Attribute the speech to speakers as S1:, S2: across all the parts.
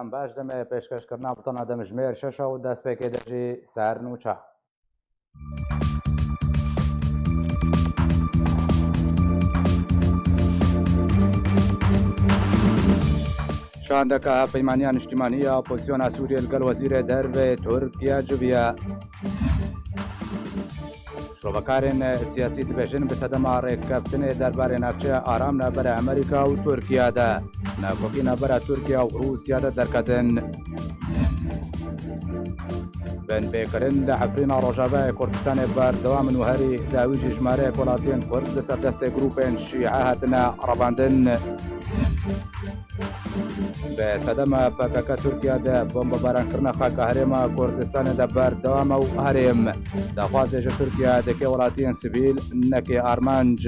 S1: دەم باش دەمێ پێشکەشکردنا بتەنە دەمژمێر 6 و دەستپێکی دەژی سار نوچە شاندەکە پەیمانیان نیشتیمانیە ئۆپۆزیسیۆنا سووریە لەگەڵ وەزیرە دەربێ تورکیا جوبیە شڵۆڤەکارên سیاسی dibêjin bi sedema rêkeftinê derbarê navçeya aram navbera Amerîka û Tirkiye de navkokî navbera Tirkiye û Rûsya de derketin. Binpêkirin li Efrîna Rojavayê Kurdistanê berdewam û herî dawî jî jmareyek welatiyên Kurd li ser destê grûpên Şîe hatine revandin. Bi sedema PKK Tirkiye de bombebarankirina xaka herêma Kurdistanê de berdewam û herêm daxwazê ji Tirkiye dike welatiyên sivîl nekê armanc.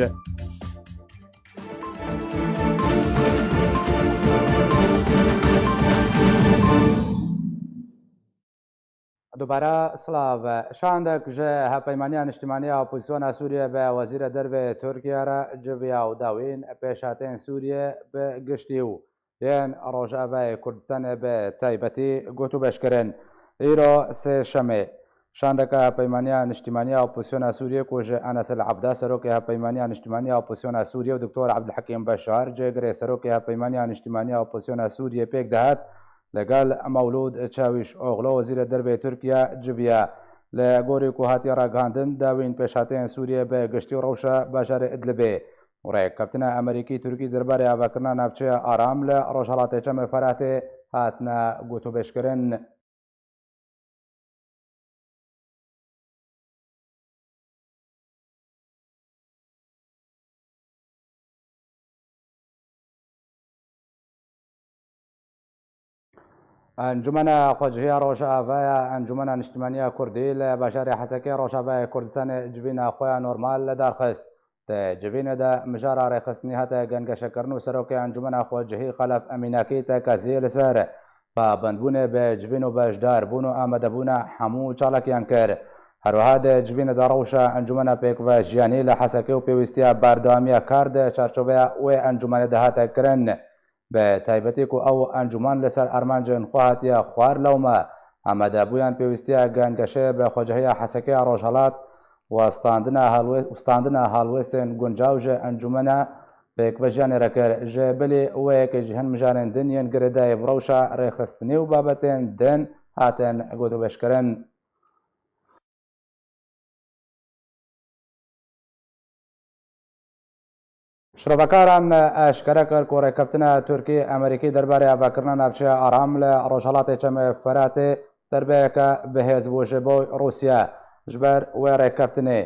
S1: دوباره سلاو شاندک جه هپیمانیا نیشتیمانیا اپوزیسیون سوریه به وزیر درب ترکیه را جویا و داوین پیشاتین سوریه به گشتیو دین روجاوه کردستان به تایبتی گوتو بشکرن ایرو سه شمه شاندک هپیمانیا نیشتیمانیا اپوزیسیون سوریه کوجه انس العبده سروک هپیمانیا نیشتیمانیا اپوزیسیون سوریه و دکتور عبدالحکیم بشار جگری سروک هپیمانیا نیشتیمانیا اپوزیسیون سوریه پیک دهات لەگەڵ مەولود چاویش ئۆغڵۆ وەزیرە دەربێ تورکیا جویا لە گۆری کوهاتی ڕاگەاندن داوین پێشاتەیان سووریە بە گشتی و ڕەوشە باژارێ ئیدلبێ ڕێککەوتنە ئەمریکی تورکی دەربارەی ئاواکردنا ناوچەیە ئارام لە ڕۆژهەڵاتی چەمە فەراتێ هاتنە گوتوبێشکردن. انجمن خواجهی ڕۆژئاوایە ئەنجومەنە نیشتیمانیە کوردی لە بەژاری حەسەکەی ڕۆژئاوای کوردستانی جبینە خۆیان نۆرمال لەدارخست جبینەدا مژارە ڕێخستنی هەتە گەنگەشەکردن و سەرۆکی ئەنجومەنە خواجهی خەلەف ئەمینەکەی تەکەزیە لەسەر پابەندبوونێ بە جبین و بەشداربوون و ئامادەبوونە هەموو چاڵکیان کرد. هەروەها جبینەدا ڕەوشە ئەنجومەنە پێکڤە ژیانی لە حەسەکەی و پێویستیە باردەوامیە کار چارچۆبەیە وێ ئەنجومەنە دەهاتە کرن بە تایبەتێک و ئەو ئەنجومان لەسەر ئەرمانجن خواهاتیە خوار لەومە ئامادەبوویان پێویستیە گەنگەشەیە بە خۆجەهەیە حەسەکەی ڕۆژهەڵات وستاندنە هەڵوێستێن گونجاوژە ئەنجومەنە بەیەکبەژیانێرەکە ژێ بلێ وەیەکەژ هەن مژارێن دنیێن گرێدای بڕەوشە ڕێخستنی و بابەتێن دەن هاتێن گۆتوبێشکردن. شرۆڤەکاران ئاشکرا کرد کۆ ڕێککەوتنە تورکی ئەمریکی دەربارەی ئاواکردنە ناوچەیە ئارام لە ڕۆژهەڵاتی چەمە فەراتێ دەربەیەکە بەهێز بوو ژێ بۆ رووسیا ژبەر وێ ڕێککەوتنێ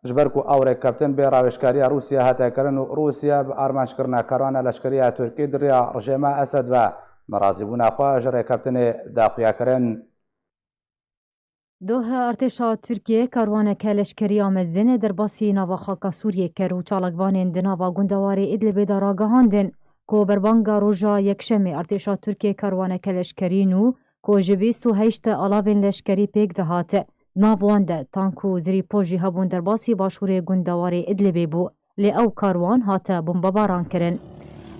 S1: ژبەر و ئەو ڕێککەوتن بێ ڕاوێژکاریە رووسیا هاتەکردن و رووسیا بە ئارمانجکردنە کاروانە لەشکریە تورکی دریا ڕژێمە ئەسەد بە نەڕازیبوونەخوا ژە ڕێککەوتنێ داخویاکردن.
S2: دوها ارتشا ترکیه کاروانکه لشکری آمزین در باسی نواخاکا سوریه کر و چالکوانین دناوا گوندواری ادلب داراگهاندن کو بربانگا روژا یکشمی ارتشا ترکیه کاروانکه لشکری نو کو جویست و هشت علاوین لشکری پیک دهاته ناوانده تانکو زری پوژی هبون در باسی باشور گوندواری ادلب بو لی او کاروان هاته بمباباران کرن.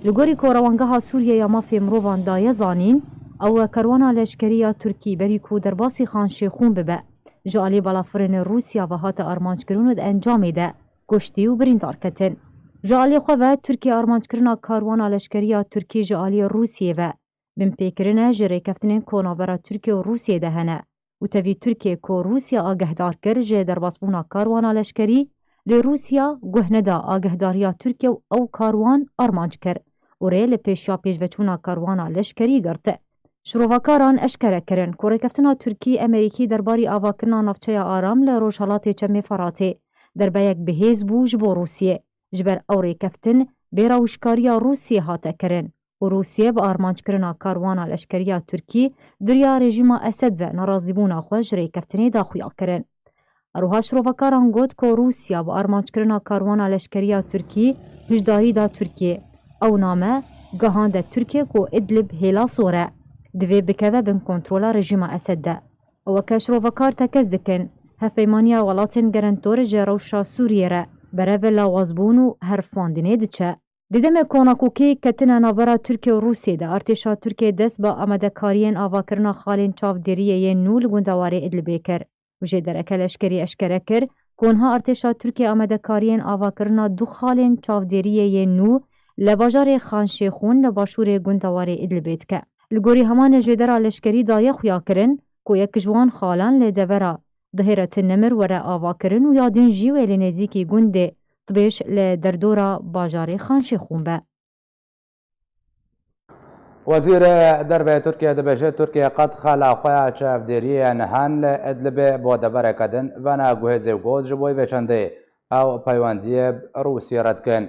S2: لگوری کوروانگاه سوریه یا مافی مروان دایه زانین او کاروانا لشکریه ترکی بری کو در باسی خان شیخون ببه جالی بلافرین روسیا و هات آرمانج کرنود انجام ده گشتی و بریندار کتن. جالی خواه ترکی آرمانج کرنا کاروانا لشکریه ترکی جالی روسیه و بین پیکرنه جره کفتنین کوناورا ترکی و روسیه دهنه و تاوی ترکی کو روسیا آگهدار کر جه در باسبونا کاروانا لشکری لی روسیا گهنه دا آگهداریا ترکی و او کاروان آرمانج کر و ری لپیشیا پیجوچونا کاروانا لشکری گرته. شروعکاران اشکره کرن که ڕێککەوتنە تورکی ئەمریکی دەرباری ئاواکردنا ناوچەیە ئارام لە ڕۆژهەڵاتی چەمێ فەراتێ دەربەیەک بەهێز بوو ji بۆ رووسیە ji ber ئەو ڕێککەوتن بێراوشکاریya رووسیە هاتە kirin û رووسیە بە ئارمانجکردنا کاروانە لەشکریya تورکی diriya rejîma Esed ve nerazîbûna xwe ji rêkeftinê daxuya kirin. Eroha şrovekaran got ku Roosya bi armançkirina karwana leşkeriya Tirkî hişdarî da Tirkiye. Ew name gihande Tirkiye ku Idlib hêla sor e. Divê bikeve bin kontrola rejîma Esed de. Eweke şrovekar tekez dikin. Hevpeymaniya welatên gerentore ji rewşa Sûriyê re berevê lawazbûn û herfandinê diçe. Di demê konakokê ketine navbera Tirkiye û Rûsyê de artêşa Tirkiye dest bi amadekariyên avakirina xalên çavderiyê yên nû li gundewarê Idlibê kir. Jê dereke leşkerî eşkere kir ku niha artêşa Tirkiye amadekariyên avakirina du xalên çavderiyê yên nû li bajarê Xanşêxûn li başûrê gundewarê Idlibê dike. Li gorî heman jêdera leşkerî daye xuya kirin ku yek ji wan xalan lê devera dihêretin nimir were avakirin û ya din jî wê lê nêzîkî gundê tibêj li derdora bajarê Xanşêxûn be.
S1: وزیر دەربێ تورکیا دەبێژێت تورکیا قەت خالا خۆیان چاودێریە نەهان لە ئەدلبێ بۆ دەبەرەکەدن بەنا گوهێزێ و گۆت ji بۆی vêçendê ew peywendiyê Rûsyê redkin.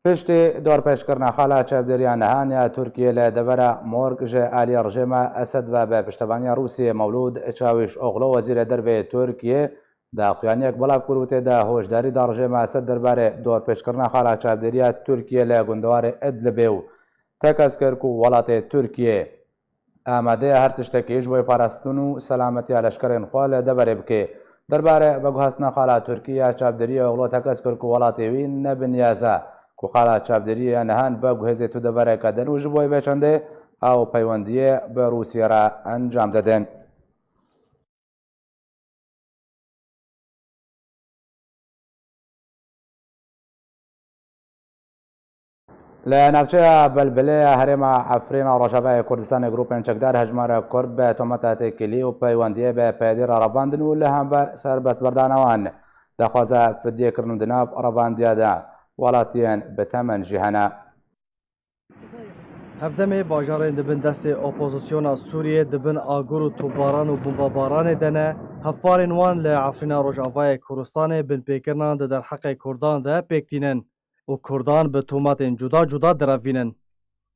S1: Piştî dorpêşkirina xala çavdêriya nehan ya Tirkiye li devera Morg ji aliyê rejîma Esed ve bi piştevaniya Rûsyê Mewlûd Çavuşoğlu wezîrê dervê Tirkiye daxuyaniyek belav kir û tê de hoşdarî da rejîma Esed derbarê dorpêşkirina xala çavdêriya Tirkiye li gundewarê Idlibê û tekez kir ku welatê Tirkiye amadeya her tiştekî ji bo parastin û selametiya leşkerên xwe li deverê bike. Derbarê veguhestina xala Tirkiye çavdêriya Oğlo tekez kir ku welatê wî nebinyaze ku xala çavdêriya nehan veguhêzê tu deverekedin û ji bo vêçendê ew peywendiyê bi Rûsyê re encam didin. Li navçeya Belbilê herêma Efrîna Rojavayê Kurdistanê grûpên çekdar hejmara Kurd bi tometa têkilî û peywendiyê bi pêdîra revandin û li hember serbestberdana wan dixwaze fidyêkirin di nav revandiya de welatiyên bi temen jî hene.
S3: Hevdemê bajarên dibin destê opozisyona Sûriyê dibin agir û topbaran û bombabaranê de ne, hevbarên wan li Efrîna Rojavayê Kurdistanê bin pêkirinan di derheqê Kurdan de pêktînin û Kurdan bi tomatên cuda cuda direvînin.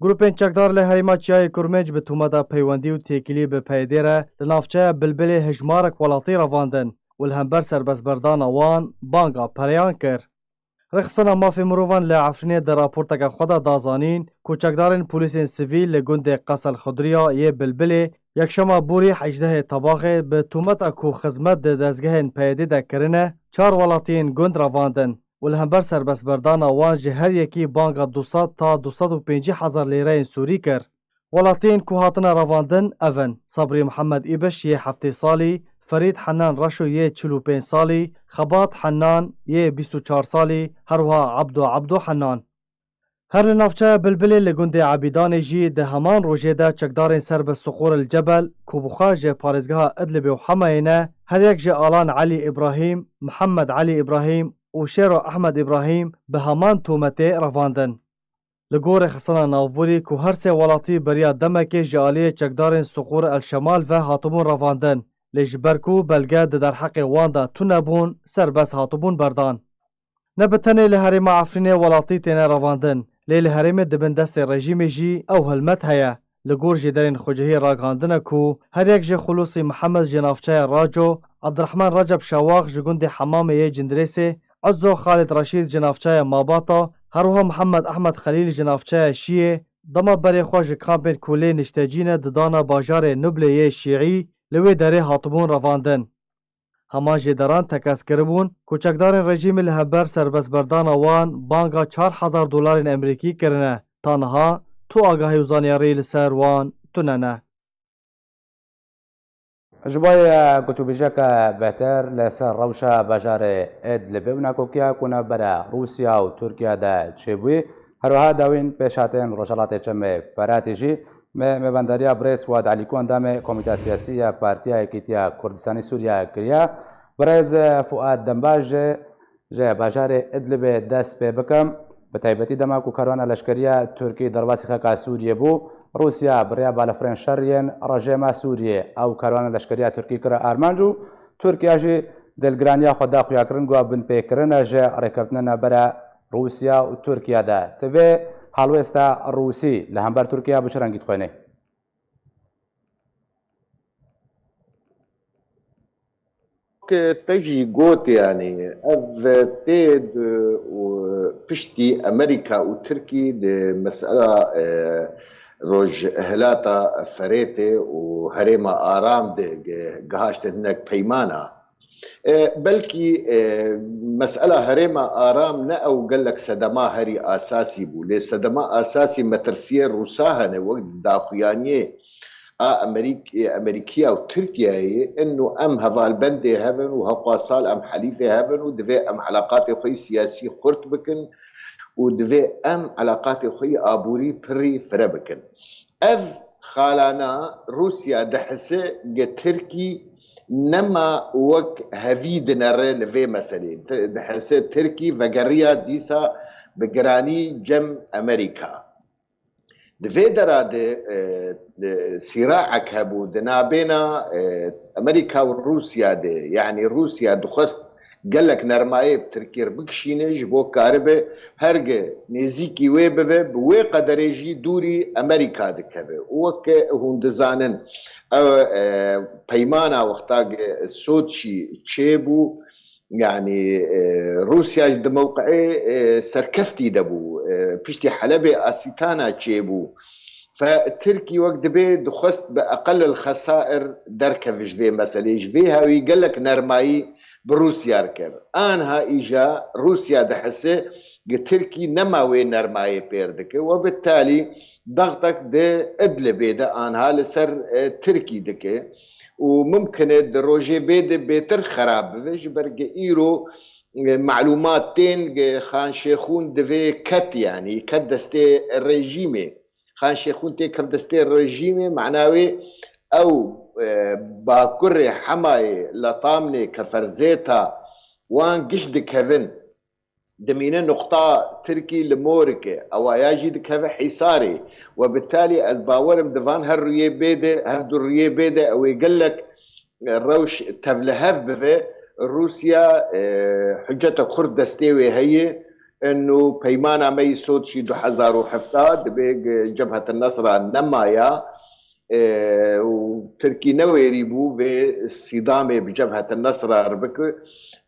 S3: Grûpên çekdar li herêma Çiyayê Kurmêc bi tometa peywendî û têkilî bi pêdê re li navçeya Bilbilê hejmarek welatî revandin û li hember serbestberdana wan banga pereyan kir. Rexistina mafê mirovan li Efrînê di raporteka xwe de dazanîn ku çekdarên polîsên sivîl li gundê Qeselxudriya yê Bilbilê yekşema borî 18 Tebaxê bi tometa ku xizmet di dezgehên pêdê de kirine 4 welatiyên gund revandin. ولهمبر سربست بردانا وان جه هر یکی بانگا 200 تا 250,000 لیره سوری کر. ولاتین کو هاتنا رواندن اون صبری محمد ایبش یه 7 سالی، فرید حنان رشو یه 45 سالی، خبات حنان یه 24 سالی، هروها عبدو حنان. هر لنافچه بلبلی لگنده عبیدان جی ده همان روژه ده چکدارین سر به سقور الجبل کوبخا جه پارزگاه ادلب و حمینه هر یک جه آلان علی ابراهیم، محمد علی ابراهیم و شیرو احمد ابراهیم به همان تومته رواندن. لگور خصنا ناوبوری که هر سه ولاتی بریا دمکه جالی چکدارین سقور الشمال و هاتبون رواندن. لجبرکو بلگه در حق واندا تونبون سر بس هاتبون بردان. نبتنه لهرم عفرینه ولاتی تینه رواندن. لیل هرم دبن دست رژیم جی او هلمت هیا لگور جدارین خوجهی راگاندنه کو هر یک جه خلوصی محمد جنافچای راجو عبدالرحمن رجب شواق جگوند حمام یه جندرسه عزو خالد رشید جنافچای ماباتا هروها محمد احمد خلیل جنافچای شیعه دما بری خوش کامپین کوله نشتجینه ددانا باجار نبله شیعی لوی داره هاتبون رواندن. همان جداران تکس کربون کوچکدارین رژیم لهبر سربست بردان وان بانگا 4,000 دلار امریکی کرنه تانها تو آگاهی وزانیاری لسر وان تننه.
S1: جبای کتوبیجک بهتر لسر روشا بجار ادلب و نکوکیا کنه برای روسیا و ترکیه ده چبوی هروها داوین پیشاتین روشالات چم فراتیجی مبندریا بريس واد علي كون دام كوميتا سياسية بارتيا كيتيا كردستاني سوريا كريا بريز فؤاد دنباج جا باجار ادلب داس بكم بتايبتي دما كو كارونا لشكريا تركي درباسي خاكا سوريا بو روسيا بريا بالفرن شرين رجيما سوريا او كارونا لشكريا تركي كرا ارمانجو تركيا جي دلگرانيا خدا خويا كرنگو بن بكرنا جا ركبتنا برا روسيا و تركيا دا تبي هالوستا روسي لهمبر تركيا بشرنگي تخوينه
S4: تجي قوت يعني اف تيد وبشتي امريكا وتركي دي مسألة روج هلاتا فريتي وهريما آرام دي قهاشت هناك بيمانا بلكي مسألة هريما آرام نأو قال لك صدما هري أساسي بو لي صدما أساسي مترسية روساها وقت داقيانيه أمريكية وتركيا إنه أم هذا البندي هفن وهقاصال أم حليفة هفن ودفع أم علاقات خوي سياسي خرط بكن ودفع أم علاقات خوي آبوري بري فربكن أف خالانا روسيا دحسة تركي نما وك هفيد نرى لفي مسألة دحسة تركي فقرية ديسا بقراني جم أمريكا دفيدرا دي صراعك هبو دنابينا امريكا وروسيا دي يعني روسيا دخست قال لك نرماي بتركير بكشينج بو كاربه هرجه نزيكي ويبه بوي قدر يجي دوري امريكا دكبه وك هون دزانن بيمانا وقتا سوتشي تشيبو يعني روسيا د موقعي سركفتي دبو بشتي حلبة أسيتانا تشيبو فتركي وقت بي دخست بأقل الخسائر دركة في جفي مسألة جفيها ويقال لك نرماي بروسيا ركر آنها إجا روسيا دحسه تركي نما وين نرماي بيردك وبالتالي ضغطك ده ادلبي ده آنها لسر تركي دكي وممكن الروجي بيد بيتر خراب فيش برجع إيرو معلومات تين خان شيخون دفي كت يعني كت دستي الرجيمي خان شيخون تي كت دستي الرجيمي معناوي أو باكر حماي لطامني كفرزيتا وان قشد كفن دمينا نقطة تركي لموركة أو يجي دكها حصاري وبالتالي الباورم دفان هالريه بيدة هالدريه بيدة أو يقول لك الروش تبلهف بفي روسيا حجتك خرد دستيوي هي إنه بيمانا ما يسود شي 2017 بجبهة النصر نمايا وتركي نوي يريبو في الصدامة بجبهة النصر ربك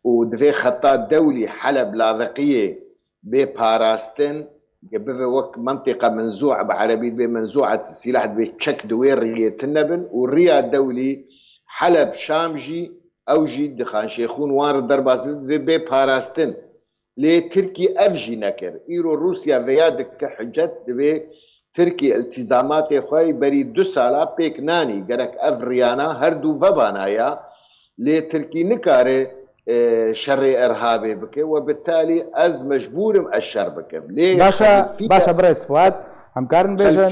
S4: ودفي خطات دولي حلب لاذقية بباراستن بفي وقت منطقة منزوعة بعربية بمنزوعة السلاح بتشك دوير يتنبن والريا الدولي حلب شامجي أوجي دخان شيخون وار الدرباس بباراستن لێ ترکی ئەڤژی نەکرد ئیرۆ رووسیا vêya dike حجەت divê ترکی التیزاماتê xwe berî 2 sala pêk nanî gerek ev riyana herdû vebanaya lê Tirkî nikare şerê erhabê bike ve bittalî ez mecbûrim ez şer bikim lê
S1: باشە برێز فواد هەمکارن بێژن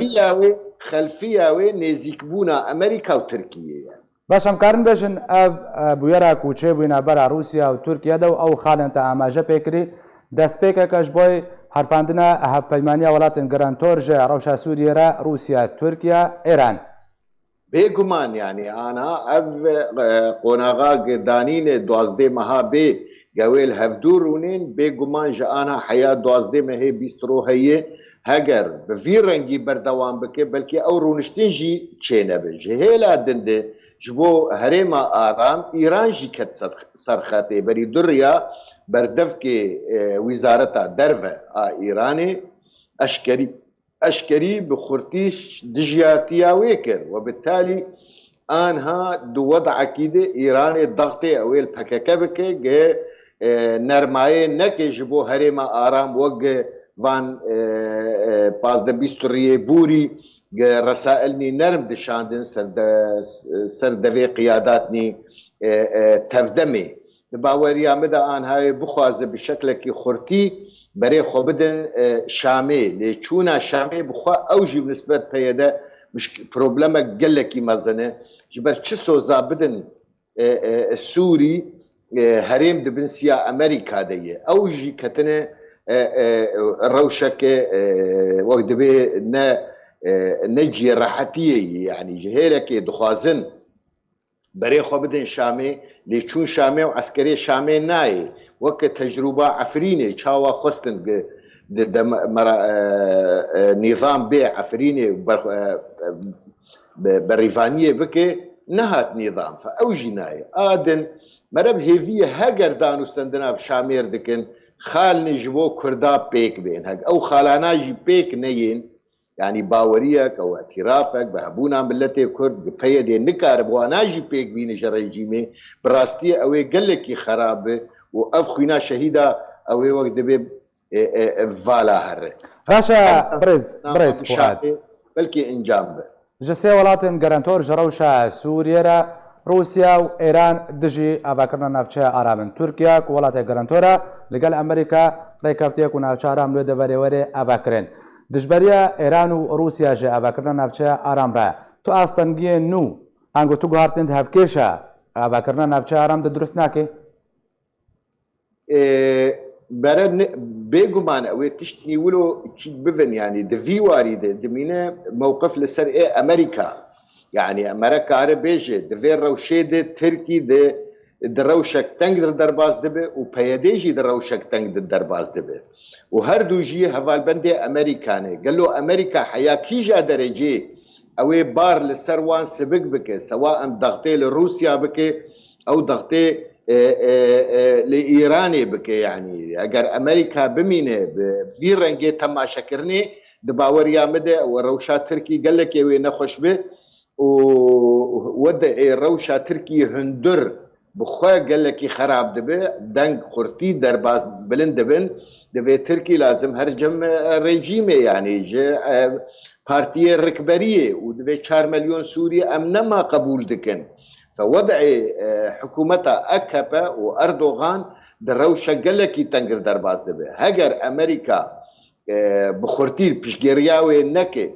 S4: xelfiya wê nêzîkbûna Amerîka û Tirkiyê ye
S1: باش هەمکارن بێژن ئەv بویەرا و چێبووینە بەرا رووسیا و تورکیادا و ئەو خاڵێنتە ئاماژە پێکری دەستپێکەکەش بۆی هەرپاندنە هەپەیمانیا وڵاتن گەرانتۆرژە ڕەوشە سووریێرە رووسیا تورکیا ئێران
S4: بێگومان یعنی ئانا ئەv قۆناغا danînê duwazdê meha bê gewêl hevdû rûnên bêguman ji ana heya duwazdê mehê bîst ro heye heger bi vî rengî berdewam bike belkî ew rûniştin jî çênebin ji hêla din de ji bo herêma aram îran jî ket serxetê berî duriya berdevkê wîzareta derve a îranê eşkerî bi xurtî dijiyatiya wê kir ve bittalî anha du wedekî de îranê dextê ewêl PKK bike ge nermayê neke ji bo herêma aram wek van pazdebîsturiyê bûrî resailnî nerm dişandin ser devê qiyadatnî tevdemê li baweriya me de anhayê bixwaze bi şeklekî xurtî berê xwe bidin Şamê lê çûna Şamê bixwe ew jî nisbet peyê de problemek gelekî mezin e ji ber çi soza bidin Sûrî herêm dibin siya Amerîka de ye ew jî ketine rewşeke wek dibe ne cîrehetiyê ye yanî ji hêlekê dixwazin berê xwe bidin Şamê lê çûn Şamê û eskerê Şamê nayê weke tecrûba Efrînê çawa xwestin nîzam bê Efrînê berîvaniyê bike nehat nîzam ew jî nayê adin mereb hêviyê heger danûstendina Şamêr dikin xalnê ji bo Kurda pêk bên hek ew xalana jî pêk neyên yani baweriyek ew etirafek bi hebûna milletê Kurd bi peyê dê nikare wana jî pêk bîne ji rejîmê bi rastiyê ew ê gelekî xerab be û ev xwîna şehîda ew ê wek dibe vala here
S1: باشە برێز فواد
S4: belkî encam be
S1: ji sê welatên gerentor ji rewşa Sûriyê رووسیا و ئێران دژی ئاواکردنە ناوچەیە ئارامن تورکیا و وڵاتێک گەرانتۆرە لەگەڵ ئەمریکا ڕێکەوتێک و ناوچارام لێ دەبەرێوەرێ ئاواکردن دژبەریە ئێران و رووسیا ژێ ئاواکردنە ناوچەیە ئارامڕایە تو ئاستەنگیە نو ئەنگۆ تو گوهارتند هەفکێشە ئاواکردنە ناوچەیە ئارام دە دروست ناکێ
S4: بێگومان ئەوێ تشتنی ولۆ ببن ینی دڤی واریدە دمینە مووقف لەسەر ئەمریکا يعني أمريكا عربيجي دفير روشيد تركي د روشك تنگ درباز دبه و پيديجي د روشك تنگ درباز دبه وهردو جي هفال بندي أمريكاني قال له أمريكا حيا كيجا درجي أوي بار لسروان سبق بك سواء ضغطي لروسيا بك أو ضغطي لإيراني بك يعني أجر أمريكا بمينه في رنجي تما شكرني دباوريا مده وروشا تركي قال لك يوي نخش به وودعي روشا تركي هندر بخوا قال لك خراب دبه دنگ خورتي درباز بلند دبن دبه تركي لازم هرجم ريجيمي يعني بارتيه ركبريه ودبه 4 مليون سوري امنما قبول دكن فوضعي حكومتها اكبا واردوغان دروشا قال لك تنقر درباز دبه هجر امريكا بخورتي بشجرياوي نكي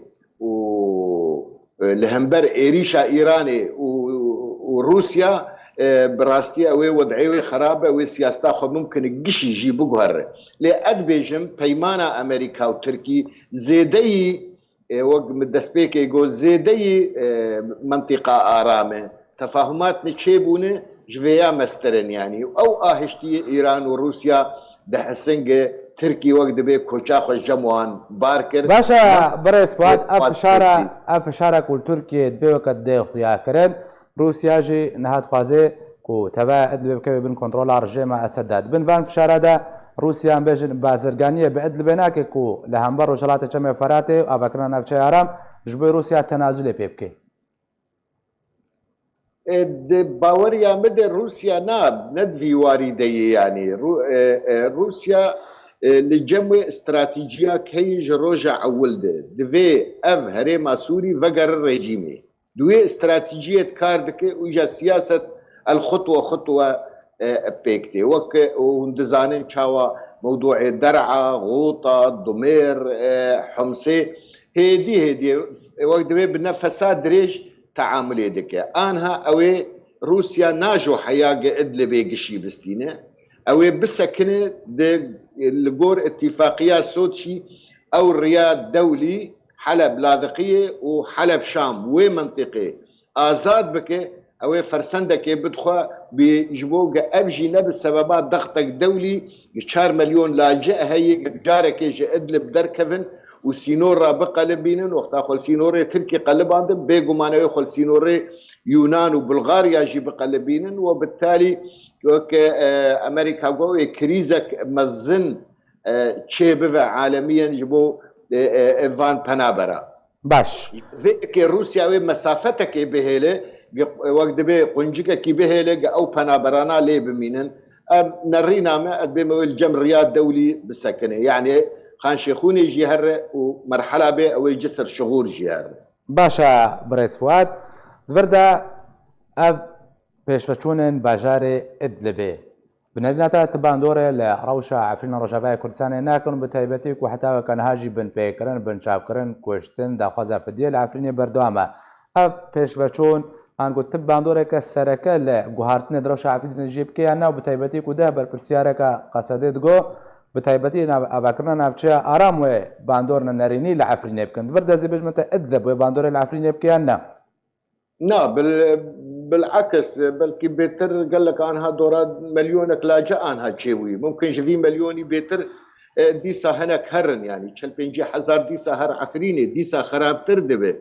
S4: لهمبر إيريشا إيراني وروسيا براستي أوي وضعي خرابة وسياستا خو ممكن قشي يجيبوا هر لأد بيجم بيمانا أمريكا وتركي زيدي وق مدسبيك يقول زيدي منطقة آرامة تفاهمات نتشيبونه جويا مسترن يعني أو آهشتي إيران وروسيا دحسنج تركي وقت بي كوچا خوش جموان باركر
S1: باشا بريس فؤاد افشارة كل تركيا دبي وقت دي خويا كرن روسيا جي نهاد خوازي كو تبا ادلبي بكوي بن كنترول رجيم اسداد بن فان فشارة دا روسيا بيجن بازرگانية بأدلبي ناكي كو لهمبر وجلات چمي فراتي افكرنا نفشي عرام جبي روسيا تنازلي بيبكي
S4: باوريا مدى روسيا ندفي واردية يعني روسيا لجمع استراتيجية كيج رجع أولده دفي أف هريما سوري فقر الرجيمي دوي استراتيجية كاردك ويجا سياسة الخطوة خطوة بيكتي وندزانين شاوا موضوع درعا غوطة ضمير حمصي هدي وقت دفي بنفسات دريج تعاملي دك آنها أوي روسيا ناجو حياة إدلبي قشي بستينة أوي بسكنة الجور اتفاقية سوتشي أو الرياض دولي حلب لاذقية وحلب شام ومنطقة آزاد بك أو فرسندك بدخوا بيجبوك أبجي نبس سببات ضغطك دولي 4 مليون لاجئ هي جارك إدلب دركفن وسينورا بقلبينن وقت أخل سينوري تركي قلب عندهم بيقوا ما يدخل سينوري يونان وبلغاريا يجي بقلبينن وبالتالي أمريكا قوي كريزك مزن تشيبه عالميا جبو إيفان بانابرا
S1: باش
S4: ذيك روسيا مسافتك بهيله وقت بي قنجك كي بهيله أو بانابرانا ليه بمينن نرينا ما بما الجم رياض دولي بالسكنة يعني خان شيخوني جهر ومرحلة به أو الجسر شهور جهر
S1: باشا بريس فؤاد بردا أب پێشڤچوونن باژارێ ئیدلبێ بنەدیناتە تباندۆرە لە ڕەوشە عفرینە ڕۆژاوای کوردستانی ناکەن بە تایبەتی و حتاوە کەنهاژی بنپێکردن بنچاوکردن کوشتن داخوازە فدیە لە عفرینێ بەردەوامە ئەو پێشڤچوون ئانگوت تب باندۆرێکە سەرەکە لە گوهارتنە درەوشە عفرینە ژێ بکەیان ناو بە تایبەتی کودا بەرپرسیارەکە قەسەدێت گۆ بە تایبەتی ئاواکردنە ناوچەیە ئارام وێ باندۆرنە نەرینی لە عفرینێ بکەن بەردەزی بژمەتە ئیدلب وێ باندۆرە لە عفرینێ بکەیان نا
S4: نا بالعكس بلكي بيتر قال لك عنها دورات مليونك لاجئ عنها تشوي ممكن جفي مليوني بيتر ديسا هناك هرن يعني شل بينجي حزار ديسا هر عفريني ديسا خراب تردبه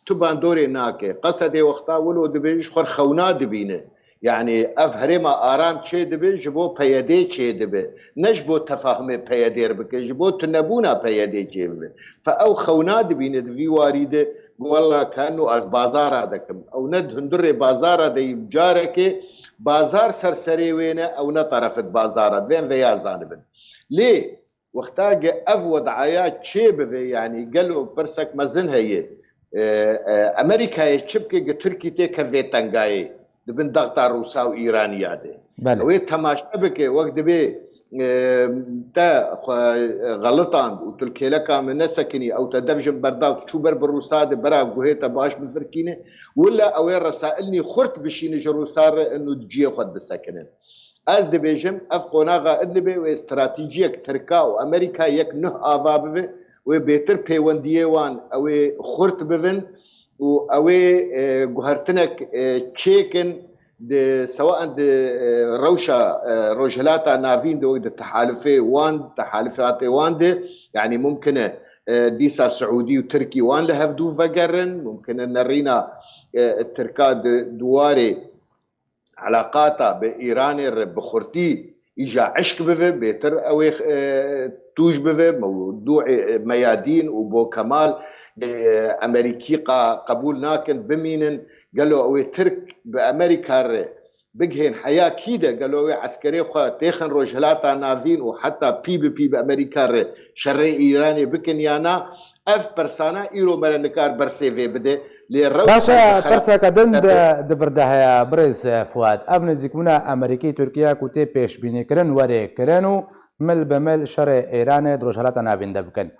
S4: تبان دوري ناكي قصدي وقتا ولو دبيش خور خونا دبينه يعني افهرما آرام چه دبي جبو پيدي چه دبي نجبو تفاهمي پيدير بك جبو تنبونا پيدي چه دبي فاو خونا دبينه دبي واريده والله كانوا از بازار دكم او ند هندر بازار دي جارك بازار سرسري وين او نطرفت بازار وين ويا زانبن ليه وقتا اف وضعيات شيب يعني قالوا برسك مزن هي امريكا يشبك تركي تك فيتنغاي دبن ضغط روسا وايرانيا دي وي تماشبك وقت بي تا غلطان وتلكي لك من سكني او تدفجن برداو تشوبر بالروساد برا قهيتا باش بزركينه ولا او رسائلني خرت بشي نجرو صار انه تجي خد بالسكنه از دبيجم افقوناغا ادلبي واستراتيجيك تركا وامريكا يك نه اباب وبيتر بيونديوان او خرت بفن او قهرتنك تشيكن سواء روشة رجلاتا نافين دو التحالفي وان تحالفات وان يعني ممكن ديسا سعودي وتركي وان لهفدو فقرن ممكن نرينا التركا دواري علاقاتا بإيران بخورتي إجا عشق بفي بيتر أو توج بفي موضوع ميادين وبو كمال امريكي قبول ناكن بمينن قالوا او ترك بامريكا بجهن حياه كيده قالوا عسكري خا تيخن رجلاتا نافين وحتى بي بامريكا شرعي ايراني بكنيانا اف برسانا ايرو مرنكار برسيفي بده
S1: باشا برسا كدن دبردها بريز فؤاد ابن زيكونا امريكي تركيا كوتي بيش بيني كرن وري كرنو مل بمل شرع ايران رجلاتا نافين دبكن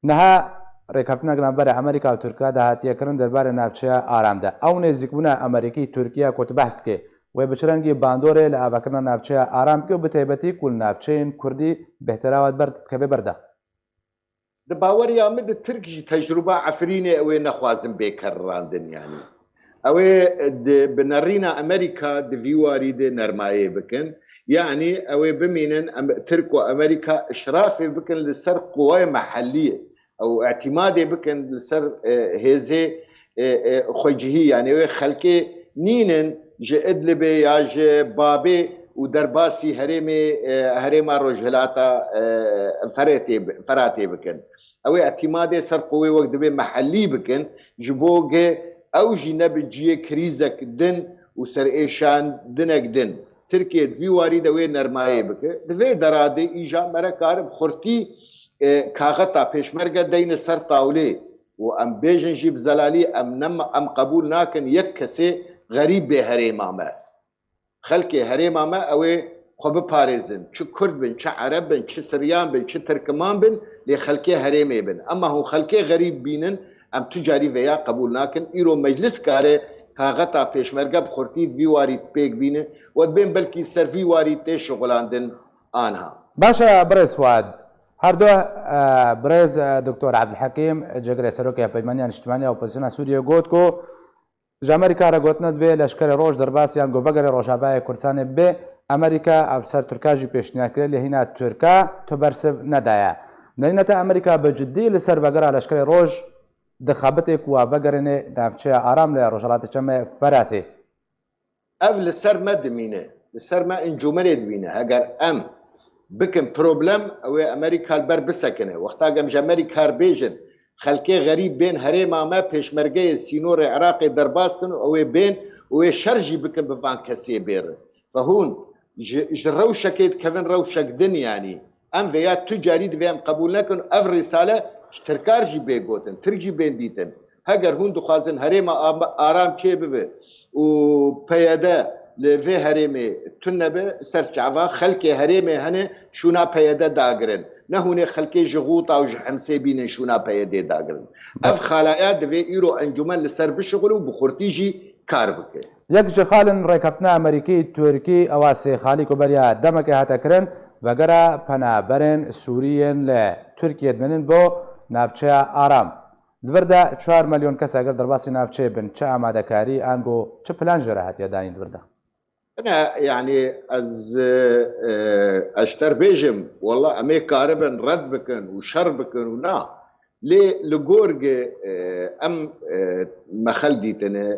S1: نها ڕێککەوتنە گرانبەرە ئەمریکا و تورکیا داهاتیەکردن دەربارە ناوچەیە ئارامدا ئەو نێزیکبوونە ئەمریکی تورکیا کۆت بەست کرد وێ بچرەنگی باندۆرێ لە ئاواکردنە ناوچەیە ئارام کرد و بتایبەتی کول ناوچەین کوردی بهتراوت برد کە بێ بەردە
S4: باوەری ئەمە ترکیش تەجروبە عفرینێ ئەوێ نەخوازم بێکەڕاندن یانی ئەوێ بنەڕینە ئەمریکا دڤیواری دێ نەرمایە بکەن یعنی ئەوێ بمینن ترک و ئەمریکا ئشرافێ بکەن لەسەر قوای مەحەلیە او اعتمادي بكن لسر هيزي خوجهي يعني خلكي نينن جي ادلبي يا جي بابي ودرباسي هريما رجلاتا فراتي بكن او اعتمادي سر قوي وقت بي محلي بكن جبوغي او جي نبجي كريزك دن وسر ايشان دنك دن تركيا في واري دوي نرماي بك دوي درادي إيجا مرا كارب خورتي كاغتا بيشمرقة دين سر طاولي وأم بيجن جيب زلالي أم قبول ناكن يكسي غريب بهريما ما خلقي هريما ما أوي خب باريزن شو كرد بن شو عرب بن شو سريان بن شو تركمان بن لخلقي هريمي بن أما هو خلقي غريب بينن أم تجاري ويا قبول ناكن إيرو مجلس كاره كاغتا بيشمرقة بخورتي في واري بيك بينه ودبين بلكي سر في واري تي شغلاندن آنها
S1: باشا بريز فؤاد هردو بريز دكتور عبد الحكيم جگری سروکی پیمانیان اجتماعی اپوزیسیون سوریه گوت کو جامریکا را گوتند به لشکر روج در باسیان گوبگر روجابای کردستان به امریکا افسر ترکاجی پیشنهاد کرد لهینا ترکا تو برسب ندایا نینت امریکا بجدی لسر بگر لشکر روج دخابتك وبقرني نافشة آرام لرجالات كم فراتي.
S4: أول السر ما دمينه، السر ما إنجومنه دمينه. أجر بكن بروبلم أو أمريكا البر بسكنه. وقتها جم أمريكا بيجن خلقي غريب بين هريما ما بيش مرجع سينور العراقي درباس كانوا أو بين وشرجي بكن بفان كسي بير. فهون جروشكيد كفن روشك دن يعني. أم فيات تجاري دفهم قبول لكن أف رسالة تركارجي بيجوتن ترجي بين ديتن هجر هون دخازن هريما آرام شيء بفه وبيدا لفي هريمي تنبه سرف عفا خلقي هريمي هني شونا بيدا داغرن نهوني خلقي جغوطا وجحمسي بين شونا بيدا داغرن اف خلايات دفي ايرو انجمان لسر بشغل وبخورتيجي كاربك
S1: يك جخالن ريكبتنا امريكي تركي اواسي خالي كبريا دمك هاتكرن وغرا پنا برن سوريين لتركيا دمنن بو نافچه آرام دورده 4 ملیون کس اگر در باسی نافچه بن چه آماده کاری آنگو چه پلان جراحت یادانی دورده؟
S4: أنا يعني أشتر بيجم والله أمي كاربن رد بكن وشر بكن ونا لي لجورج أم مخل ديتنا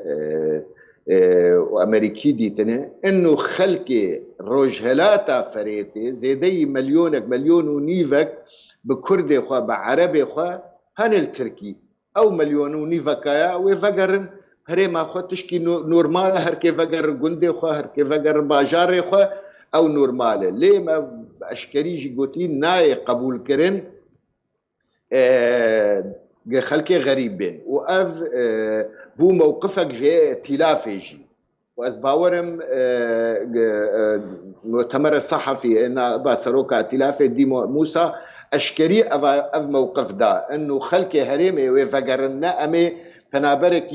S4: وأمريكي ديتنا إنه خلقي رجهلاتا فريتي زيدي مليون ونيفك بكردي خوا بعربي خوا هن التركي او مليون ونيفكايا وفقرن هريما خوا تشكي نورمال هر كيف فقر جندي خوا هر كيف فقر باجاري خوا او نورمال ليه ما اشكريجي قوتين ناي قبول كرن خلقي غريب بين واف بو موقفك جاء ائتلافي واز باورم مؤتمر الصحفي ان باسروكا ائتلافي دي موسى اشكري اف موقف دا انه خلقي هريمي وفقرنا امي پنابرك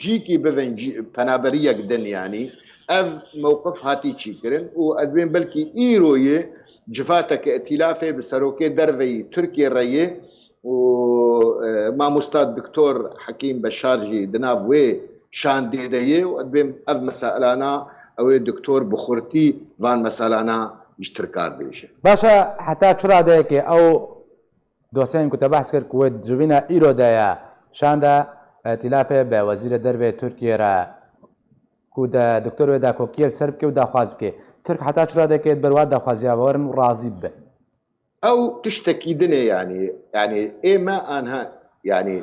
S4: جيكي بفنجي پنابريك دن يعني اف موقف هاتي تشيكرن وادبين بلكي ايروي جفاتك ائتلافي بسروكي درفي تركيا الريه وما مستاد دكتور حكيم بشارجي دنافوي شان ديديه وادبين اف مسائلنا او دكتور بخورتي فان مسائلنا اشتركات بيشه
S1: باشا حتى چرا ده که او دوستان كنت بحث کرد که جوینا ایرو دایا شاندا ائتلاف به وزیر درب ترکیه را کود دکتر ودا کوکیل سرب که ودا خواز که ترک حتى چرا ده که برواد دا خوازیا ورن راضی به
S4: او تشتكي دنيا يعني ايه ما انها يعني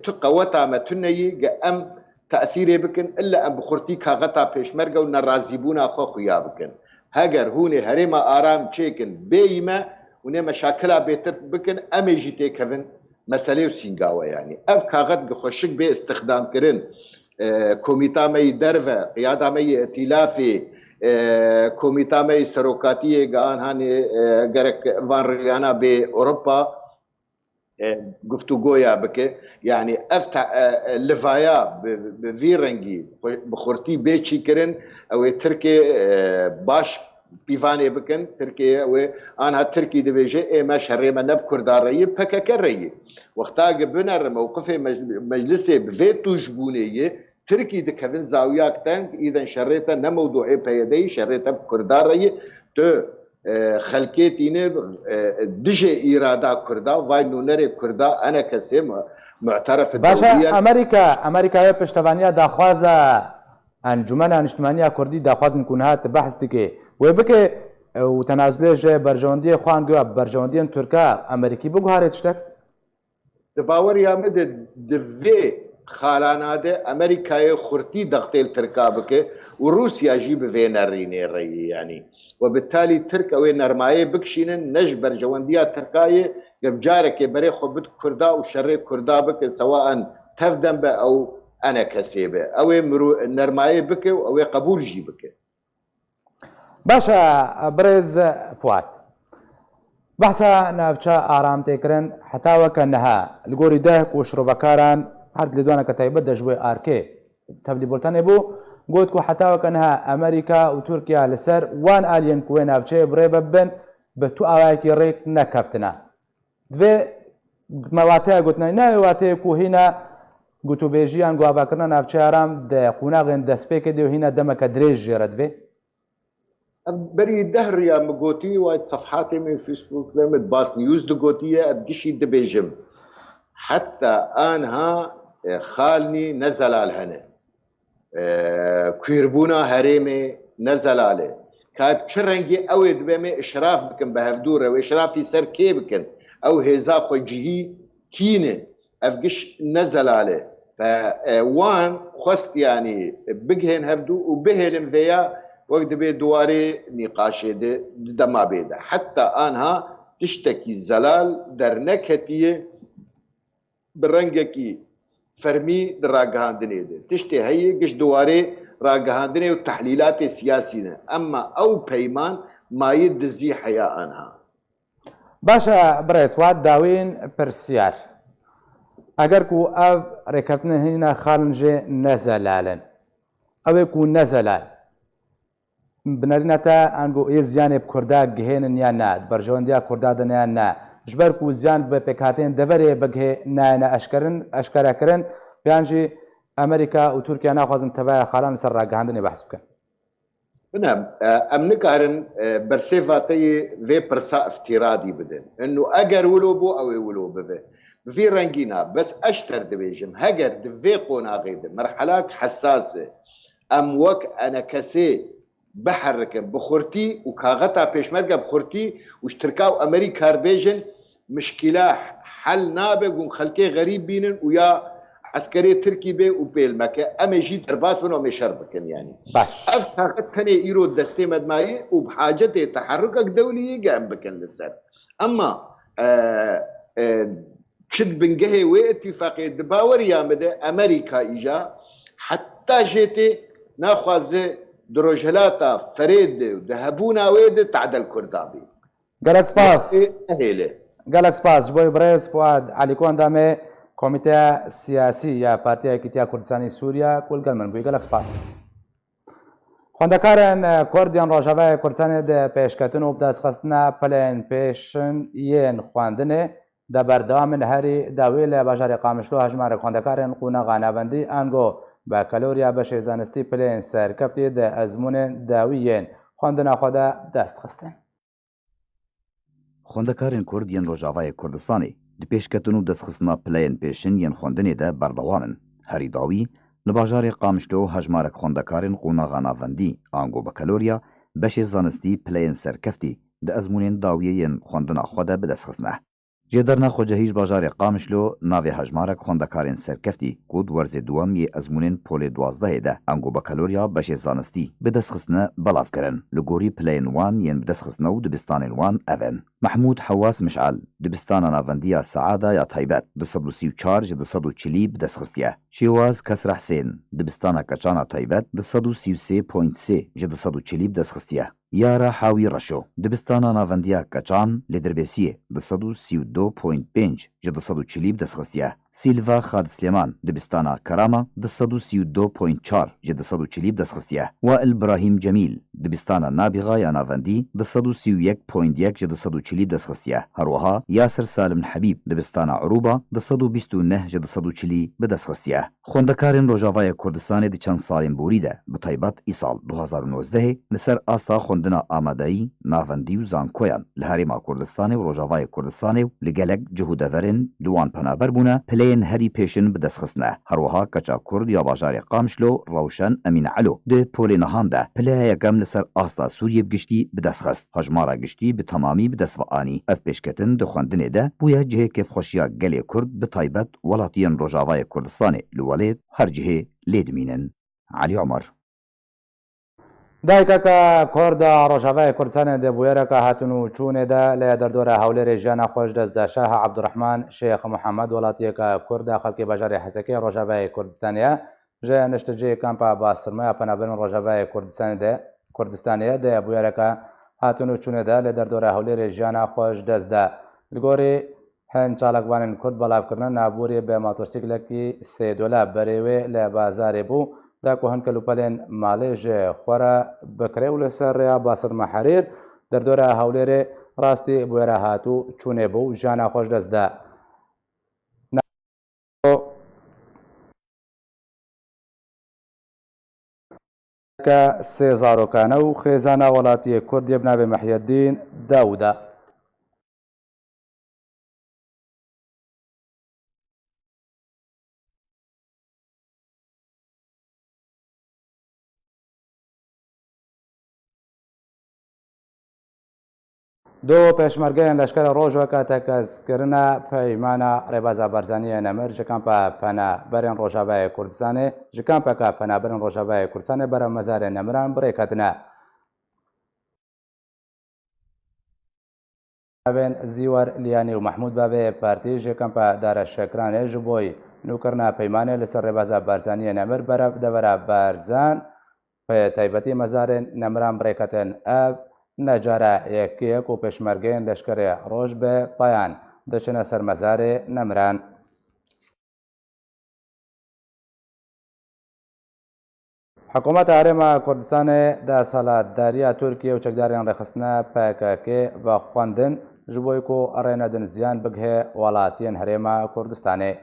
S4: تقوتا ما تنيي ام تاثيري بكن الا ام بخورتي كاغتا بيشمرقه ونرازيبونا اخو يا بكن هاجر هوني هريما آرام تشيكن بيما وني مشاكلها بيتر بكن أمي جيتي كفن مسألة وسينغاوة يعني أف كاغد خشك باستخدام كرن كوميتا مي درفة قيادة مي ائتلافي كوميتا مي سروكاتية قان هاني غرق فان ريانا بأوروبا گفتگویا بکه يعني افتح لفايا بفيرنجي بخورتي بيتشي كرن او تركي باش بيفاني بكن تركيا وانا تركي دبيجي اي ما شريما نبكر داري بككري وقتا بنر موقفي مجلسي بفيتو جبونيه تركي دكفن زاوياك تانك اذا شريته نموضوعي بيدي شريته بكرداري تو خلقيتيني دجي إيرادا كردا واي نونري كردا أنا كسي معترف
S1: باشا أمريكا پشتوانيا داخوازا انجمن اجتماعية كردي داخواز نكونهات بحث دكي وبكي وتنازلش برجواندية خوان جوا برجواندية تركا أمريكي بقو هاري تشتك
S4: دباور يا مد دفي خالاناده امريكا خرتي دغتيل تركابك وروسيا جيب فينا ريني ري يعني وبالتالي ترك او نرمايه بكشين نجبر جوانديا تركايه جارك بري خبت كردا وشري كردا بك سواء تفدم او انا كسيبه او نرمايه بك او قبول جيبك
S1: باشا برز فؤاد بحثا نافچا آرام تكرن حتى وكانها الجوري ده وشربكاران هرد لدوانا كتايبه دجوي اركي تبلي بولتاني بو قلت كو حتى وكانها امريكا وتركيا لسر وان الين كوين افشي بريببن بتو اواكي ريك نكفتنا دوی مواتع گوتنای نه مواتع کو هینا گوتو بیجیان گوابا کرنا نافچه آرام ده قوناغین دسپیک دیو هینا دمک دریج جرد وی
S4: بري دهر يا مقوتي وايد صفحاتي من فيسبوك لمت باس نيوز دقوتية أدقشي دبيجم حتى أنها خالني نزل على الهنا كيربونا هريمي نزل عليه كاب شرنجي أو دبيمي إشراف بكن بهفدورة وإشرافي سر كي بكن أو هزاق جهي كينة أفقش نزل عليه فوان خست يعني بجهن هفدو وبهلم فيا وقت بي دواري نقاشي دما بيدا حتى آنها تشتكي الزلال در نكتية برنجكي فرمي در راقهاندني دي تشتي هي قش دواري راقهاندني والتحليلات السياسية أما أو بيمان ما يدزي حياة آنها
S1: باشا بريس واد داوين برسيار اگر كو اف ركبتنا هنا خالنجي نزلالن او يكون نزلال بنرنتا انگو ای زیان بکردا گهین یا نه برجواندیا کردا دنیا نه جبر کو زیان به پکاتین دبره بگه نه اشکرا کرن بیانجی امریکا و ترکیه ناخوازن تبع خالان سر راگهاندنی بحث بکن
S4: نعم امنكارن برسيفاتي في برسا افتراضي بدن انه اجر ولو بو او ولو بفي في رنجينا بس اشتر دبيجم هجر دفي قونا غيد مرحلات حساسه ام وك انا كسي بحرك بخورتي وكاغتا بيشمرقه بخورتي واشتركاو امريكا بيجن مشكله حل نابق وخلكي غريب بينن ويا عسكري تركي بي وبيل مكه اما يجي درباس منهم يشربكن يعني افتاقت تاني ايرو دستي مدماي وبحاجه تحركك دولي قام بكن لسر اما شد بنجهي واتفاقيه دباور يا مدى امريكا اجا حتى جيتي ناخذ دروجهلاتا فريد وذهبونا ويد تعدل كردابي
S1: جالكس باس جالكس باس جبوي بريس فؤاد علي كون دامي كوميتي سياسي يا بارتيا كيتيا كردستاني سوريا كل قلمن بوي جالكس باس خوندكارن كرديان روجاوا كردستاني د پیشکتن و بدسخستنا پلن پیشن ين خواندنه د بردام هری داویل بازار قامشلو هجمار خوندکارن قونا غانابندی انگو با کالوریا بشه زانستی پلین سرکفتی ده ازمون داویین خواندنا خدا دست خستن.
S5: خوندکارن کرد ین روجاوای کردستانی دی پیشکتن و دست خستنا پلین پیشن ین خواندنی ده بردوامن هری داوی لباجار قامشلو هجمارک خوندکارن قونا غاناوندی آنگو با کالوریا بشه زانستی پلین سرکفتی ده ازمون داویین خواندنا خدا بدست خستنه. جدرنا خوجهیج بازار قامشلو ناوی هجمارک خوندکارن سرکفتی کود ورز دوام یه ازمونین پول 12 ده انگو با کالوریا بشه زانستی بدست خستنه بلاف کرن لگوری پلین وان ین بدست خستنه و دبستان وان اون محمود حواس مشعل دبستان ناوندیا سعاده یا تایبت 234 240 بدست خستیه شیواز کسر حسین دبستان کچانا تایبت 233.3 240 بدست خستیه یارا حاوی رشو دبستانا ناوندیا کچان لدربسیه 232.5 240 بدست خستیه سیلوا خالد سلیمان دبستانا کراما 232.4 240 بدست خستیه و ابراهیم جمیل دبستانا نابغا یا ناوندی 231.1 240 بدست خستیه هروها یاسر سالم حبیب دبستانا عروبا 229 240 بدست خستیه خوندکارن روجاوای کردستان دی چند سالین بوریده به تایبت ای سال 2019 نسر آستا خوندنا آمادایی ناوندی و زانکویان لهریما کردستان و روجاوای کردستان و لگلک جهودورن پێکەتن دوان پەنابەر بوونە پلەیەن هەری پێشن بدەستخستنە هەروەها کەچا کورد یا باژارێ قامشلۆ ڕەوشەن ئەمینە عەلۆ دێ پۆلێ نەهاندا پلەیە یەکەم لەسەر ئاستا سووریە بگشتی بدەستخست هەژمارە گشتی بە تەمامی بدەستبەئانی ئەف پێشکەتن دخواندنێدا بووە جهێ کێفخۆشیە گەلێ کورد بتایبەت وڵاتیان ڕۆژاوای کوردستانê li welêt her cihê lê dimînin Elî Omar
S1: دایکەکە کۆردا ڕۆژاوای کوردستانê dê bûyereka hatin û çûnê de lê derdora hewlêrê jiyana xwe ji dest da Şaha Ebdurrehman Şêx Muhemed welatiyeka Kurd a xelkê bajarê Hesekê Rojavayê Kurdistanê ye ji nişteciyê kampa basirmaya penaberên Rojavayê Kurdistanê ye dê bûyereka hatin û çûnê de lê derdora hewlêrê jiyana xwe ji dest da li gorî hin çalakvanên Kurd belavkirina naborî bê motorsîklekî $3 berê wê li bazarê bû da ku hin kelûpelên malê ji xwe re bikirê û li ser rêya basirma Herêr derdora hewlêrê rastî bûyera hatû çûnê bû jiyana xwe ji dest da sê zarokane û xêzana welatiyê Kurdiyê bi navê Mihyeddîn Dawûd e. دو پێشمەرگەیان لەشکرە ڕۆژوەکە تەکەزکردنە پەیمانە ڕێبازە بەرزانیە نەمر ji kampa penaberên Rojavayê Kurdistanê ji kampeka penaberên Rojavayê Kurdistanê berê mezarê nemiran birêketine. Navên Zîwer Liyanî û Mehmûd Bavê partî ji kampa Dareşekranê ji bo nûkirina peymanê li ser rêbeza berzaniyê nemir berev devera berzan taybetî mezarên nemiran birêketin ev necara yekiyek û pêşmergeyên leşkerê roj bi payan diçine ser mezarê nemiran. Hikûmeta Herêma Kurdistanê de salatdariya Tirkiye û çekdarên rêxistina PKK vexwendin ji bo ku erê nedin ziyan bigihê welatiyên Herêma Kurdistanê.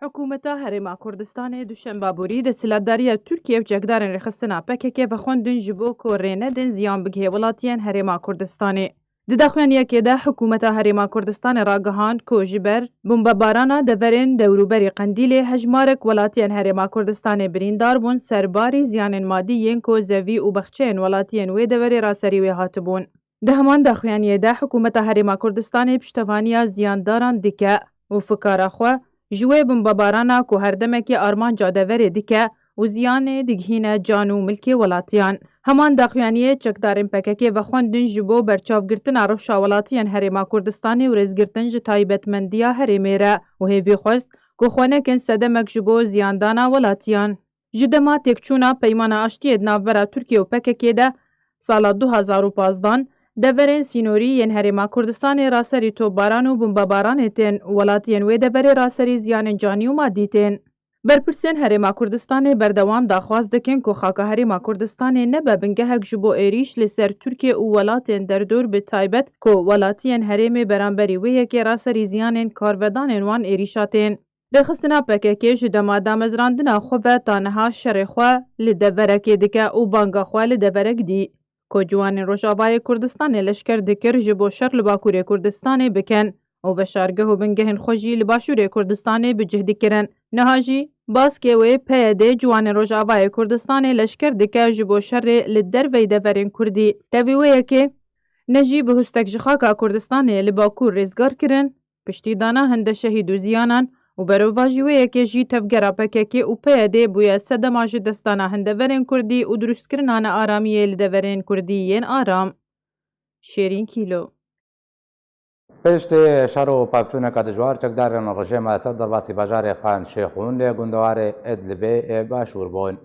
S6: Hikûmeta Herêma Kurdistanê duşemba borî de silatdariya Tirkiye û çekdarên rêxistina PKK vexwendin ji bo ku rê nedin ziyan bigihê welatiyên Herêma Kurdistanê. Di daxuyaniyekê de hikûmeta Herêma Kurdistanê ragihand ku ji ber bombebarana deverên dewrûberî Qendîlê hejmarek welatiyên Herêma Kurdistanê birîndar bûn serbarî ziyanên madî yên ku zevî û bexçeyên welatiyên wê deverê raserî wê hatibûn. Di heman daxuyaniyê de hikûmeta Herêma Kurdistanê piştevaniya ziyandaran dike û fikara xwe ji wê bombebarana ku her demekê armanca deverê dike û ziyanê digihîne can û milkê welatiyan. Heman daxuyaniyê çekdarên PKK vexwendin ji bo berçavgirtina rewşa welatiyên Herêma Kurdistanê û rêzgirtin ji taybetmendiya Herêmê re û hêvî xwest ku xwenekên sedemek ji bo ziyandana welatiyan. Ji dema têkçûna peymana aştiyê di navbera Tirkiye û PKK de sala 2015 deverên sînorî yên Herêma Kurdistanê raserî topbaran û bombebaranê tên welatiyên wê deverê raserî ziyanên canî û madî tên. Berpirsên Herêma Kurdistanê berdewam daxwaz dikin ku xaka Herêma Kurdistanê nebe bingehek ji bo êrîş li ser Tirkiye û welatên derdor bi taybet ku welatiyên Herêmê beramberî wê yekê raserî ziyanên karvedanên wan êrîşa tên. Rêxistina PKK ji dema damezrandina xwe ve taneha şerê xwe li deverekê dike û banga xwe li deverek dî. Ku ciwanên Rojavayê Kurdistanê leşker dikir ji bo şer li Bakurê Kurdistanê bikin û veşargeh û bingehên xwe jî li Başûrê Kurdistanê bi cih dikirin. Niha jî baskê wê PYD ciwanên Rojavayê Kurdistanê leşker dike ji bo şerê li derveyê deverên Kurdî. Tevî wê yekê ne jî bi hûstek ji xaka Kurdistanê li Bakur rêzgar kirin, piştîdana hinde şehîd û ziyanan û berova jî wê yekê jî tevgera PKK û PYD bûye sedema ji destana hindeverên Kurdî û drûstkirina nearamiyê li deverên Kurdî yên aram. Şêrîn Kîlo.
S1: Piştî şer û pevçûneka dijwar çekdarên rejêma Esed derbasî bajarê Xan Şêxûn lê gundewarê Idlibê ê başûr bûn.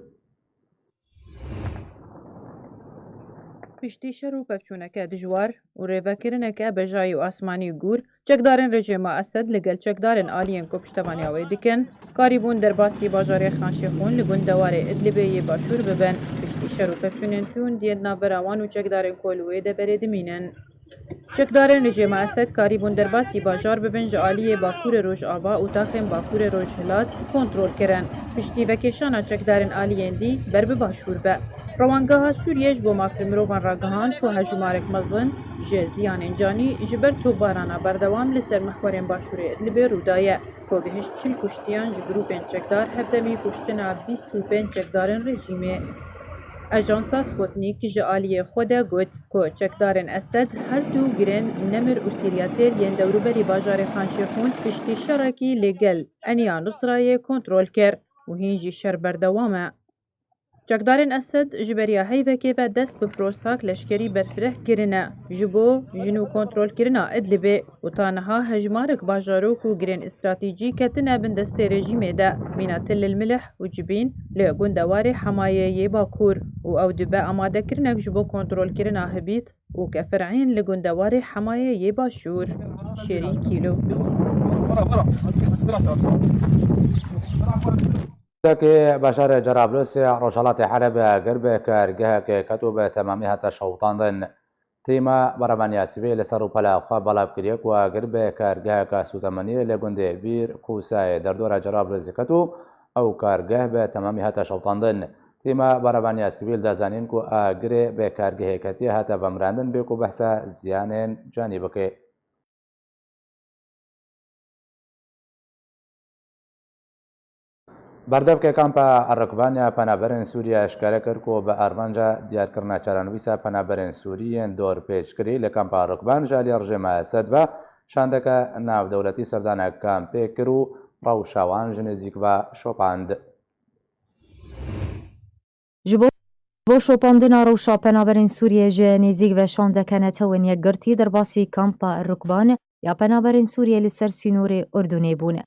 S6: Piştî şer û pevçûneke dijwar û rêvekirineke bejayî û asmanî gûr çekdarên rejêma Esed li gel çekdarên aliyên ku piştevaniya wê dikin karîbûn derbasî bajarê Xan Şêxûn li gundewarê Idlibê yê başûr bibin. Piştî şer û pevçûnên tûn diyên navbera wan û çekdarên ku li wê deverê dimînin. Çekdarên rejêma Esed karîbûn derbasî bajar bibin ji aliyê Bakurê Rojava û taxên Bakurê Rojhilat kontrol kirin. Piştî vekêşana çekdarên aliyên dî ber bi başûr be. ڕەوانگەها سووریەش بۆ مافی مرۆڤان ڕاگەهاند کە هەژمارێک مەزن ji ziyanên canî ji ber topbarana berdewam li ser mexwarên Başûrê Idlibê rûdaye. Kogihişt 40 kuştiyan ji grûpên çekdar hevdemî kuştina 25 çekdarên rejîmê. Ajansa Sputnik ji aliyê xwe de got ku çekdarên Esed her du girên Nemir û Sîryatêr yên dewrûberî bajarê Xanşêxûn piştî şerekî lêgel eniya Nusrayê kontrol kir û hîn jî şer berdewam e. Çekdarên Esed ji beriya heyvekê ve dest bi firosak leşkerî berfireh kirine ji bo jin û kontrolkirina Idlibê û ta niha hejmarek bajarok û girên îstratîjîk ketine bin destê rejîmê de mîna Tel el Milh û Cibîn li gundewarê Hemayeyê Bakur û ew dibe amadekirinek ji bo kontrolkirina Hibît û Kefirîn li gundewarê Hemayeyê Başûr. Şêrîn Kîlo.
S1: که بشار جرابلس رجالات حرب غرب کارگاه که کتب تمامی هتا شوطاندن تیما برمانیا سیویل سرو پلا خواه بلاب کریک و غرب کارگاه که سوتمانی لگنده بیر کوسای در دور جرابلس کتو او کارگاه به تمامی هتا شوطاندن تیما برمانیا سیویل دازانین که اگره به کارگاه کتی هتا بمراندن بیکو بحثا زیانین جانبکه بردەف کە کامپە ئەڕکبانیا پەنابەرن سووریا ئەشکارە کرد و بە ئارمانجا دیارکردنا چارەنویسە پەنابەرن سووریên دۆر پێچکری لە کامپە ئەڕکبان ژالی ڕژێمە ئەسەد بە شاندەکە ناودەوڵەتی سەردانە کامپێ کرد و ڕەوشاوان ژ نزیک بە شۆپاند.
S2: ji bo şopandina rewşa penaberên Sûriyê ji nêzik ve şandeke netewên yekgirtî derbasî kampa Rukban ya penaberên Sûriyê li ser sînorê Urdunê bûne.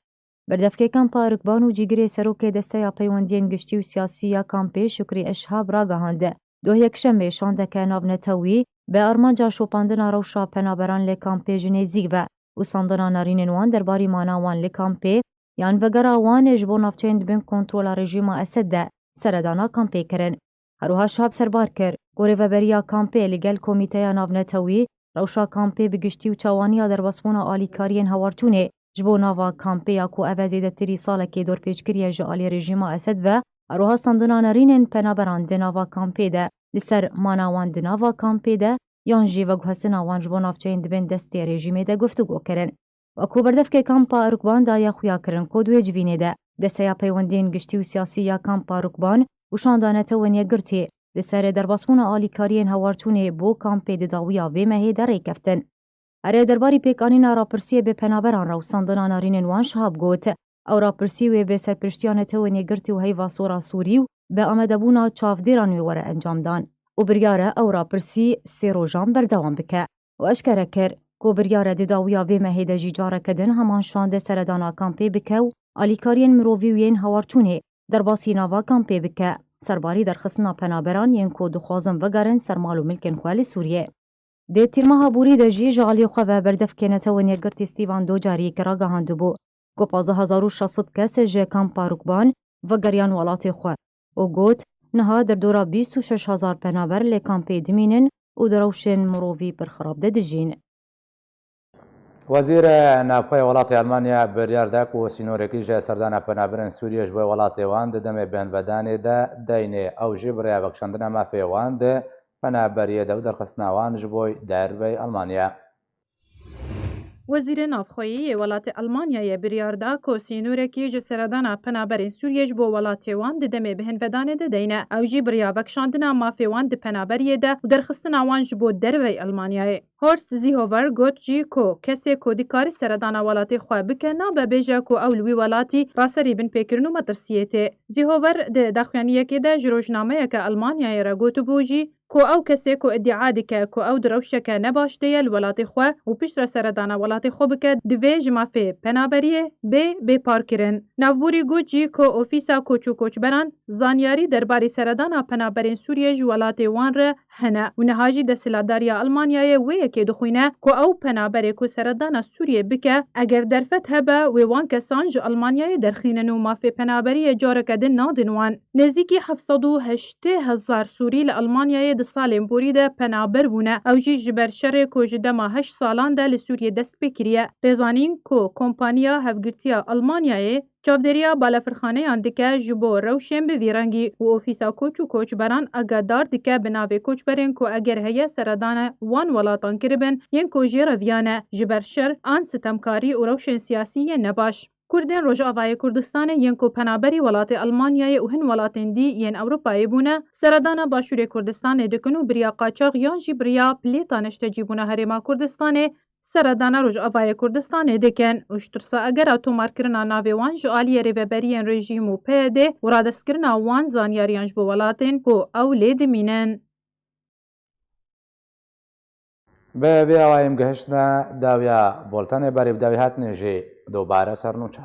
S2: Berdevkê kampa Rukban û cîgirê serokê desteya peywendiyên giştî û siyasî ya kampê Şükrî Eşhab ragihande. Doh yekşemê şandeke navnetewî bi armanca şopandina rewşa penaberan lê kampê ji nêzik ve û sandina narînên wan derbarî mana wan li kampê yan vegera wan ji bo navçeyên dibin kontrola rejîma Esed de seredana kampê kirin. Herûha Şihab serbar kir ku rêveberiya kampê li gel komîteya navnetewî rewşa kampê bi giştî û çawaniya derbasbûna alîkariyên hewarçûnê ji bo nava kampê ya ku ev zêdetirî salekê dorpêçkiriye ji aliyê rejîma Esed ve herûha standina narînên penaberan di nava kampê de li ser mana wan di nava kampê de yan jî veguhestina wan ji bo navçeyên dibin destê rejîmê de guftûgû kirin. Wekû berdevkê kampa Rukban daye xuya kirin ku duê civînê de desteya peywendiyên giştî û siyasî ya kampa Rukban û şanda netewên yekgirtî li serê derbasbûna alîkariyên hewarçûnê bo kampê di dawiya vê mehê de rêkeftin. Erê derbarî pêkanîna rapirsiyê bê penaberan re û standina narînên wan Şihab got ew rapirsî wê bê serpirştiya netewên yekgirtî û heyva sora Sûrî û bi amedebûna çavdêran wê were encam dan û biryar e ew rapirsî sê rojan berdewam bike û eşkere kir ku biryar e di dawiya vê mehê de jî careke din heman şande seredana kampê bike û alîkariyên mirovî û yên hewarçûnê derbasî nava kampê bike serbarî derxistina penaberan yên ku dixwazin vegerin ser mal û milkên xwe li Sûriyê. Dê tîrmeha Borî de jî ji aliyê xwe ve berdevkê netewên yekgirtî Stîvan Docarî ragihandibû ku 15600 kes ji kampa Rukban vegeriyan welatê xwe û got niha derdora 26000 penaber lê kampê dimînin û di rewşên mirovî pirxirab de dijîn.
S1: وەزیر ناوخۆی وڵاتی ئەلمانیا بڕیار دا و سینۆرێکی ژێ سەردانە پەنابەرن سووریە ji بۆ وڵاتی wan di demê bêhnvedانê de deynê ew jî birêya vekşandina mafê wan di penaberiyê de û derxistina wan ji bo dervey Almanya.
S6: Wezîrê Navxweyî yê welatê Almanyayê biryar da ku sînorekî ji seredana penaberên Sûriyê ji bo welatê wan di demê bêhnvedanê de deyne. Ew jî biriya vekşandina mafê wan di penaberiyê de û derxistina wan ji bo dervey Almanyayê. Horst Seehofer got jî ku kesê ku dikarî seredana welatê xwe bike nabe bêje ku ew li wî welatî raserî bin pêkirin û metirsiyê tê. Seehofer di daxuyaniyekê de ji rojnameyeke Almanyayê re gotibû jî ku ew kesê ku iddia dike ku ew di rewşeke nebaş tê ye li welatê xwe û piştre seredana welatê xwe bike divê ji mafê penaberiyê bê bêparkirin. Navborî got jî ku ofîsa koç û koçberan zanyarî derbarê seredana penaberên Sûriyê ji welatê wan re hene û niha jî desthilatdariya Almanyayê wê yekê dixwîne ku ew penaberê ku seredana Sûriyê bike eger derfet hebe wê wan kesan ji Almanyayê derxînin û mafê penaberiyê careke din nadin wan. Nêzîkî 780,000 Sûrî li Almanyayê di salên borî de penaber bûne. Ew jî ji ber şerê ku ji dema 8 salan de li Sûriyê dest pê kiriye. Têzanîn ku kompanya hevgirtiya Almanyayê Çavdêriya balafirxaneyan dike ji bo rewşên bi vî rengî û ofîsa koç û koçberan agadar dike bi navê koçberên ku eger heye seredana wan welatan kiribin yên ku jê reviyan e ji ber şer an sitemkarî û rewşên siyasî yên nebaş. Kurdên Rojavayê Kurdistanê yên ku penaberî welatê Almanyayê û hin welatên dî yên Ewropayê bûne, seredana Başûrê Kurdistanê dikin û biriya qaçax yan jî biriya pilêta neştecîbûna Herêma Kurdistanê seredana Rojavayê Kurdistanê dikin û ji tirsa egera tomarkirina navê wan ji aliyê rêveberiyên rejîm û PYD û radestkirina wan zanyariyan ji bo welatên ku ew lê dimînin.
S1: Bi vê awayê em gihiştine dawiya boltanê berîvdewî hatine jê dobare sernûçe.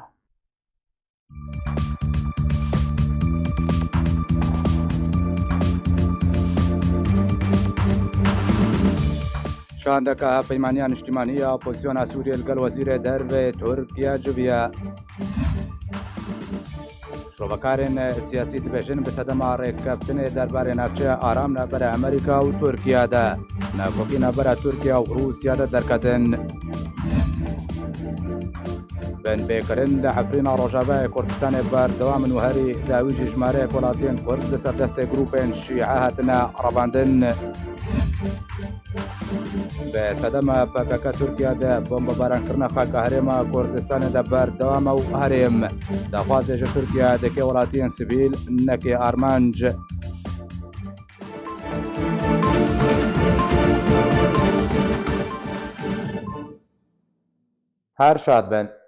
S1: Şandeka hevpeymaniya niştimaniya opozisyona Sûriyê li gel Wezîrê Derve Tirkiye civiye. Şovekarên siyasî dibêjin bi sedema rêkeftinê derbarê navçeya aram navbera Amerîka û Tirkiye de navkokî navbera Tirkiye û Rûsya de derketin. Binbêkirin li Efrîna Rojavayê Kurdistanê berdewam in û herî dawî jî jmareyek welatiyên Kurd li ser destê grûpên Şîe hatine revandin. Bi sedema PKK Tirkiye de bombebarankirina xaka Herêma Kurdistanê de berdewam û herêm daxwazê ji Tirkiye dike welatiyên sivîl nekê armanc. Her şad bin.